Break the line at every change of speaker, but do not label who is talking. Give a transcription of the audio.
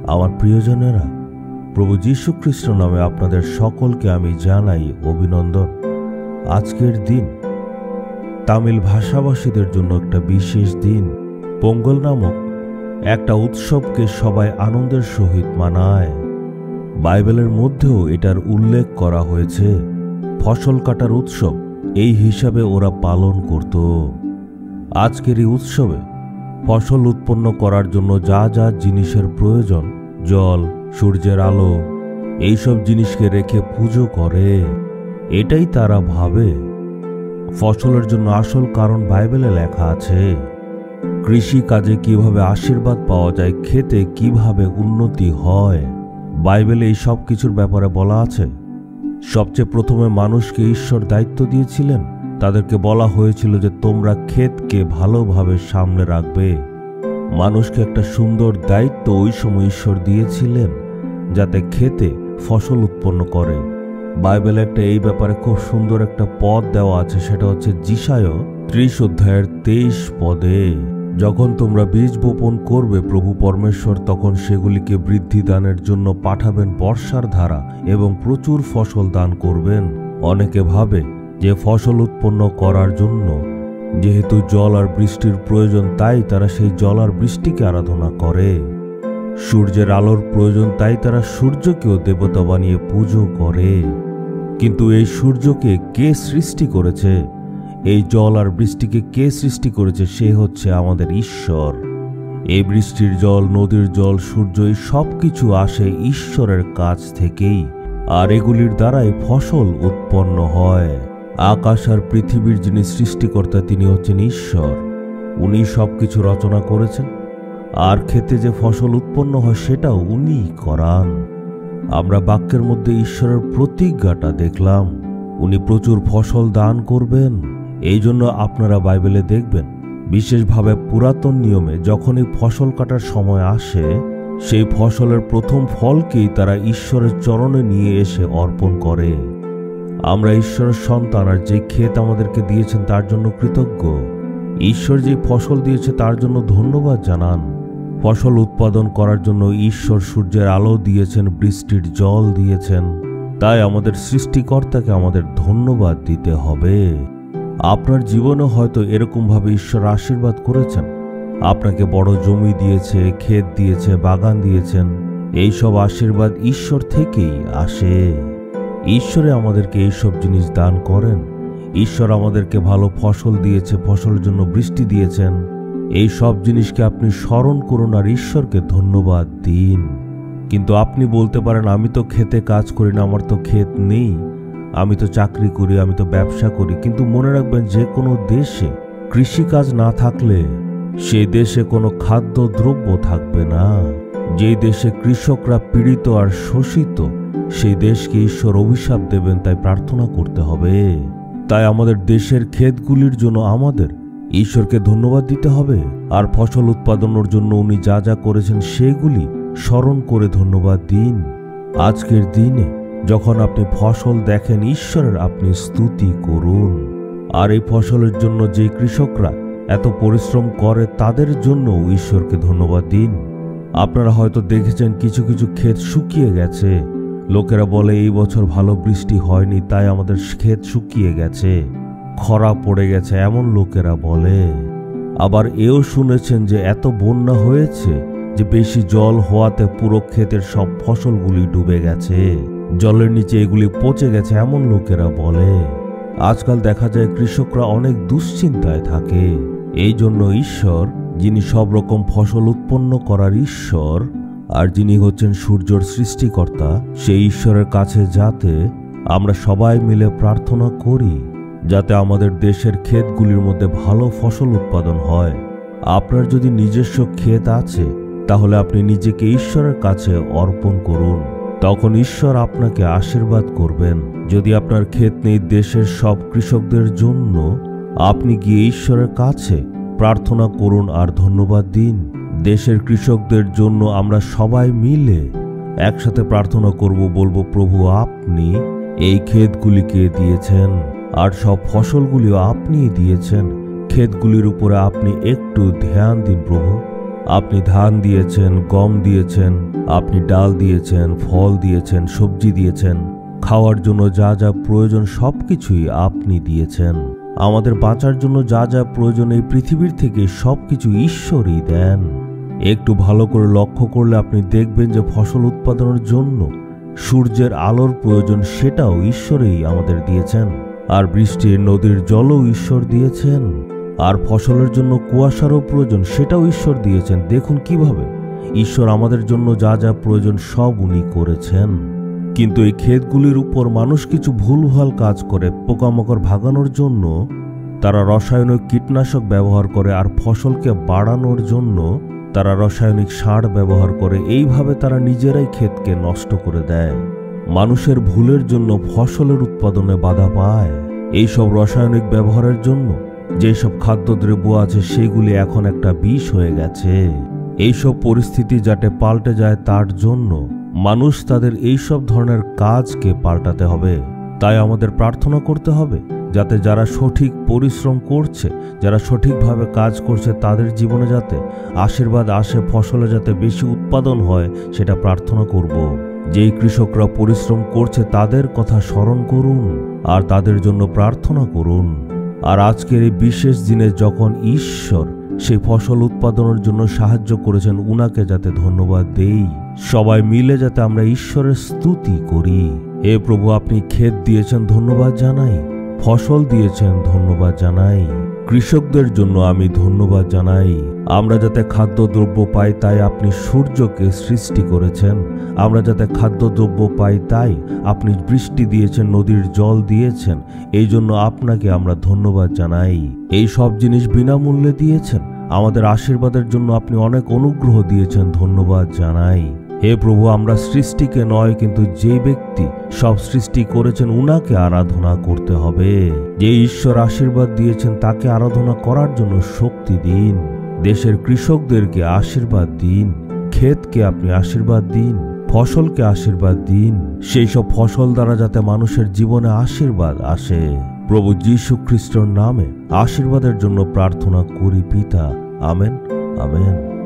আমার প্রিয়জনেরা, প্রভু যীশু খ্রিস্ট নামে আপনাদের সকলকে আমি জানাই অভিনন্দন। আজকের দিন তামিল ভাষাভাষীদের জন্য একটা বিশেষ দিন। পোঙ্গল নামক একটা উৎসবকে সবাই আনন্দের সহিত মানায়। বাইবেলের মধ্যেও এটার উল্লেখ করা হয়েছে। ফসল কাটার উৎসব এই হিসাবে ওরা পালন করত। আজকের এই উৎসবে ফসল উৎপন্ন করার জন্য যা যা জিনিসের প্রয়োজন, জল, সূর্যের আলো, এইসব জিনিসকে রেখে পুজো করে। এটাই তারা ভাবে। ফসলের জন্য আসল কারণ বাইবেলে লেখা আছে। কৃষি কাজে কিভাবে আশীর্বাদ পাওয়া যায়, খেতে কিভাবে উন্নতি হয়, বাইবেলে এই সব কিছুর ব্যাপারে বলা আছে। সবচেয়ে প্রথমে মানুষকে ঈশ্বর দায়িত্ব দিয়েছিলেন। তাদেরকে বলা হয়েছিল যে তোমরা ক্ষেতকে ভালোভাবে সামলে রাখবে। মানুষকে একটা সুন্দর দায়িত্ব ওই সময় ঈশ্বর দিয়েছিলেন, যাতে খেতে ফসল উৎপন্ন করে। বাইবেলে একটা এই ব্যাপারে খুব সুন্দর একটা পদ দেওয়া আছে, সেটা হচ্ছে যিশায়া 30 অধ্যায়ের 23 পদে। যখন তোমরা বীজ বপন করবে, প্রভু পরমেশ্বর তখন সেগুলিকে বৃদ্ধি দানের জন্য পাঠাবেন বর্ষার ধারা এবং প্রচুর ফসল দান করবেন। অনেকে ভাবে যে ফসল উৎপন্ন করার জন্য যেহেতু জল আর বৃষ্টির প্রয়োজন, তাই তারা সেই জল আর বৃষ্টিকে আরাধনা করে। সূর্যের আলোর প্রয়োজন, তাই তারা সূর্যকেও দেবতা বানিয়ে পুজো করে। কিন্তু এই সূর্যকে কে সৃষ্টি করেছে? এই জল আর বৃষ্টিকে কে সৃষ্টি করেছে? সে হচ্ছে আমাদের ঈশ্বর। এই বৃষ্টির জল, নদীর জল, সূর্য, এই সব কিছু আসে ঈশ্বরের কাছ থেকেই, আর এগুলির দ্বারাই ফসল উৎপন্ন হয়। আকাশ আর পৃথিবীর যিনি সৃষ্টিকর্তা, তিনি হচ্ছেন ঈশ্বর। উনি সবকিছু রচনা করেছেন, আর খেতে যে ফসল উৎপন্ন হয় সেটাও উনি করান। আমরা বাক্যের মধ্যে ঈশ্বরের প্রতিজ্ঞাটা দেখলাম। উনি প্রচুর ফসল দান করবেন। এই জন্য আপনারা বাইবেলে দেখবেন, বিশেষভাবে পুরাতন নিয়মে যখনই ফসল কাটার সময় আসে, সেই ফসলের প্রথম ফলকেই তারা ঈশ্বরের চরণে নিয়ে এসে অর্পণ করে। আমরা ঈশ্বরের সন্তান, আর যে ক্ষেত আমাদেরকে দিয়েছেন তার জন্য কৃতজ্ঞ। ঈশ্বর যে ফসল দিয়েছে তার জন্য ধন্যবাদ জানান। ফসল উৎপাদন করার জন্য ঈশ্বর সূর্যের আলো দিয়েছেন, বৃষ্টির জল দিয়েছেন। তাই আমাদের সৃষ্টিকর্তাকে আমাদের ধন্যবাদ দিতে হবে। আপনার জীবনে হয়তো এরকমভাবে ঈশ্বর আশীর্বাদ করেছেন। আপনাকে বড় জমি দিয়েছে, ক্ষেত দিয়েছে, বাগান দিয়েছেন। এই সব আশীর্বাদ ঈশ্বর থেকেই আসে। ঈশ্বরে আমাদেরকে এইসব জিনিস দান করেন। ঈশ্বর আমাদেরকে ভালো ফসল দিয়েছে, ফসলের জন্য বৃষ্টি দিয়েছেন। এই সব জিনিসকে আপনি স্মরণ করুন আর ঈশ্বরকে ধন্যবাদ দিন। কিন্তু আপনি বলতে পারেন, আমি তো খেতে কাজ করি না, আমার তো ক্ষেত নেই, আমি তো চাকরি করি, আমি তো ব্যবসা করি। কিন্তু মনে রাখবেন, যে কোনো দেশে কৃষিকাজ না থাকলে সেই দেশে কোনো খাদ্য দ্রব্য থাকবে না। যে দেশে কৃষকরা পীড়িত আর শোষিত, সেই দেশকে ঈশ্বর অভিশাপ দেবেন। তাই প্রার্থনা করতে হবে। তাই আমাদের দেশের ক্ষেতগুলির জন্য আমাদের ঈশ্বরকে ধন্যবাদ দিতে হবে, আর ফসল উৎপাদনের জন্য উনি যা যা করেছেন সেগুলি স্মরণ করে ধন্যবাদ দিন। আজকের দিনে যখন আপনি ফসল দেখেন, ঈশ্বরের আপনি স্তুতি করুন। আর এই ফসলের জন্য যে কৃষকরা এত পরিশ্রম করে, তাদের জন্য ঈশ্বরকে ধন্যবাদ দিন। আপনারা হয়তো দেখেছেন কিছু কিছু ক্ষেত শুকিয়ে গেছে। লোকেরা বলে এই বছর ভালো বৃষ্টি হয়নি, তাই আমাদের ক্ষেত শুকিয়ে গেছে, খরা পড়ে গেছে, এমন লোকেরা বলে। আবার এও শুনেছেন যে এত বন্যা হয়েছে যে বেশি জল হওয়াতে পুরো ক্ষেতের সব ফসলগুলি ডুবে গেছে, জলের নিচে এগুলি পচে গেছে, এমন লোকেরা বলে। আজকাল দেখা যায় কৃষকরা অনেক দুশ্চিন্তায় থাকে। এই জন্য ঈশ্বর, যিনি সব রকম ফসল উৎপন্ন করার ঈশ্বর, আর যিনি হচ্ছেন সূর্যের সৃষ্টিকর্তা, সেই ঈশ্বরের কাছে যাতে আমরা সবাই মিলে প্রার্থনা করি, যাতে আমাদের দেশের ক্ষেতগুলির মধ্যে ভালো ফসল উৎপাদন হয়। আপনার যদি নিজস্ব ক্ষেত আছে, তাহলে আপনি নিজেকে ঈশ্বরের কাছে অর্পণ করুন। তখন ঈশ্বর আপনাকে আশীর্বাদ করবেন। যদি আপনার ক্ষেত নেই, দেশের সব কৃষকদের জন্য আপনি গিয়ে ঈশ্বরের কাছে প্রার্থনা করুন আর ধন্যবাদ দিন। দেশের কৃষকদের জন্য আমরা সবাই মিলে একসাথে প্রার্থনা করব, বলবো, প্রভু আপনি এই ক্ষেতগুলিকে দিয়েছেন, আর সব ফসলগুলিও আপনি দিয়েছেন। ক্ষেতগুলির উপরে আপনি একটু ধ্যান দিন প্রভু। আপনি ধান দিয়েছেন, গম দিয়েছেন, আপনি ডাল দিয়েছেন, ফল দিয়েছেন, সবজি দিয়েছেন, খাওয়ার জন্য যা যা প্রয়োজন সবকিছুই আপনি দিয়েছেন। আমাদের বাঁচার জন্য যা যা প্রয়োজন এই পৃথিবীর থেকে সবকিছু ঈশ্বরই দেন। একটু ভালো করে লক্ষ্য করলে আপনি দেখবেন যে ফসল উৎপাদনের জন্য সূর্যের আলোর প্রয়োজন, সেটাও ঈশ্বরই আমাদের দিয়েছেন। আর বৃষ্টির, নদীর জলও ঈশ্বর দিয়েছেন। আর ফসলের জন্য কুয়াশারও প্রয়োজন, সেটাও ঈশ্বর দিয়েছেন। দেখুন কিভাবে ঈশ্বর আমাদের জন্য যা যা প্রয়োজন সব উনি করেছেন। কিন্তু এই ক্ষেতগুলির উপর মানুষ কিছু ভুলভাল কাজ করে। পোকামাকড় ভাগানোর জন্য তারা রাসায়নিক কীটনাশক ব্যবহার করে, আর ফসলকে বাড়ানোর জন্য তারা রাসায়নিক সার ব্যবহার করে। এইভাবে তারা নিজেরাই ক্ষেতকে নষ্ট করে দেয়। মানুষের ভুলের জন্য ফসলের উৎপাদনে বাধা পায়। এইসব রাসায়নিক ব্যবহারের জন্য যেসব খাদ্যদ্রব্য আছে সেগুলি এখন একটা বিষ হয়ে গেছে। এইসব পরিস্থিতি যাতে পাল্টে যায় তার জন্য মানুষ তাদের এইসব ধরনের কাজকে পাল্টাতে হবে। তাই আমাদের প্রার্থনা করতে হবে যাতে যারা সঠিক পরিশ্রম করছে, যারা সঠিকভাবে কাজ করছে, তাদের জীবনে যাতে আশীর্বাদ আসে, ফসলে যাতে বেশি উৎপাদন হয়, সেটা প্রার্থনা করব। যেই কৃষকরা পরিশ্রম করছে তাদের কথা স্মরণ করুন আর তাদের জন্য প্রার্থনা করুন। আর আজকের এই বিশেষ দিনে যখন ঈশ্বর সেই ফসল উৎপাদনের জন্য সাহায্য করেছেন, উনাকে যাতে ধন্যবাদ দেই। সবাই মিলে যাতে আমরা ঈশ্বরের স্তুতি করি। হে প্রভু, আপনি ক্ষেত দিয়েছেন, ধন্যবাদ জানাই। ফসল দিয়েছেন, ধন্যবাদ জানাই। কৃষকদের জন্য আমি ধন্যবাদ জানাই। আমরা যাতে খাদ্যদ্রব্য পাই তাই আপনি সূর্যকে সৃষ্টি করেছেন। আমরা যাতে খাদ্যদ্রব্য পাই তাই আপনি বৃষ্টি দিয়েছেন, নদীর জল দিয়েছেন। এই জন্য আপনাকে আমরা ধন্যবাদ জানাই। এই সব জিনিস বিনামূল্যে দিয়েছেন। আমাদের আশীর্বাদের জন্য আপনি অনেক অনুগ্রহ দিয়েছেন, ধন্যবাদ জানাই। হে প্রভু, আমরা সৃষ্টিকে নয় কিন্তু যে ব্যক্তি সব সৃষ্টি করেছেন উনাকে আরাধনা করতে হবে। যে ঈশ্বর আশীর্বাদ দিয়েছেন তাকে আরাধনা করার জন্য শক্তি দিন। দেশের কৃষকদেরকে আশীর্বাদ দিন। ক্ষেতকে আপনি আশীর্বাদ দিন, ফসলকে আশীর্বাদ দিন। সেই সব ফসল দ্বারা যাতে মানুষের জীবনে আশীর্বাদ আসে। প্রভু যীশু খ্রিস্টের নামে আশীর্বাদের জন্য প্রার্থনা করি পিতা। Amen, amen.